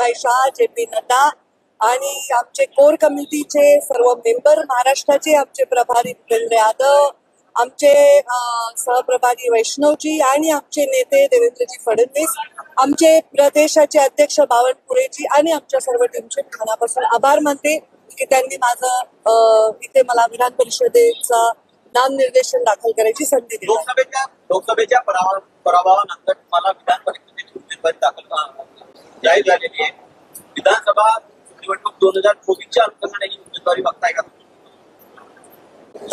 भाई शाह, JP नड्डा आणि आमचे कोर कमिटीचे सर्व मेंबर, महाराष्ट्राचे आमचे प्रभारी भूपेंद्र यादव, आमचे सहप्रभारी वैष्णवजी आणि आमचे नेते देवेंद्रजी फडणवीस, आमचे प्रदेशाचे अध्यक्ष बावनकुळेजी आणि आमच्या सर्व टीमचे मनापासून आभार मानते की त्यांनी माझं इथे मला विधान परिषदेचा नामनिर्देशन दाखल करायची संधी दिली. लोकसभेच्या पराभवानंतर तुम्हाला विधान परिषदेची उमेदवारी दाखल जाहीर झालेली आहे. विधानसभा निवडणूक 2024च्या अनुषंगाने ही उमेदवारी बघताय का?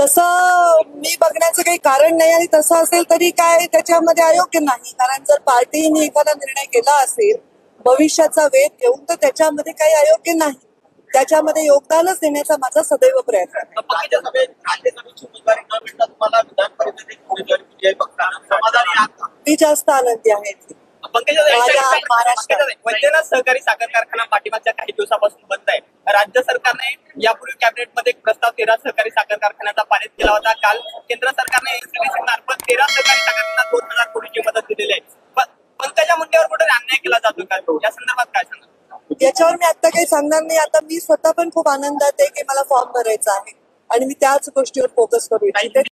तसं मी बघण्याचं काही कारण नाही आणि तसं असेल तरी काय त्याच्यामध्ये अयोग्य नाही. कारण जर पार्टीने एखादा निर्णय केला असेल भविष्याचा वेध घेऊन तर त्याच्यामध्ये काही अयोग्य नाही. त्याच्यामध्ये योगदानच देण्याचा माझा सदैव प्रयत्न आहे. राज्यसभेची उमेदवारी न मिळता तुम्हाला विधान परिषदेची उमेदवारी समाधानी आहात का? मी जास्त आनंदी आहे. वैद्यनाथ सहकारी साखर कारखाना पाठीमागच्या काही दिवसापासून बंद आहे. राज्य सरकारने यापूर्वी कॅबिनेटमध्ये एक प्रस्ताव 13 सहकारी साखर कारखान्याचा पारित केला होता. काल केंद्र सरकारने NCDC मार्फत 13 सहकारी साखर कारखान्यांना 2000 कोटीची मदत दिलेली आहे. पंकजा मुंडेवर कुठे अन्याय केला जातो का? या संदर्भात काय सांगा? याच्यावर मी आता काही सांगणार नाही. आता मी स्वतः पण खूप आनंदात आहे की मला फॉर्म भरायचा आहे आणि मी त्याच गोष्टीवर फोकस करू इच्छिते.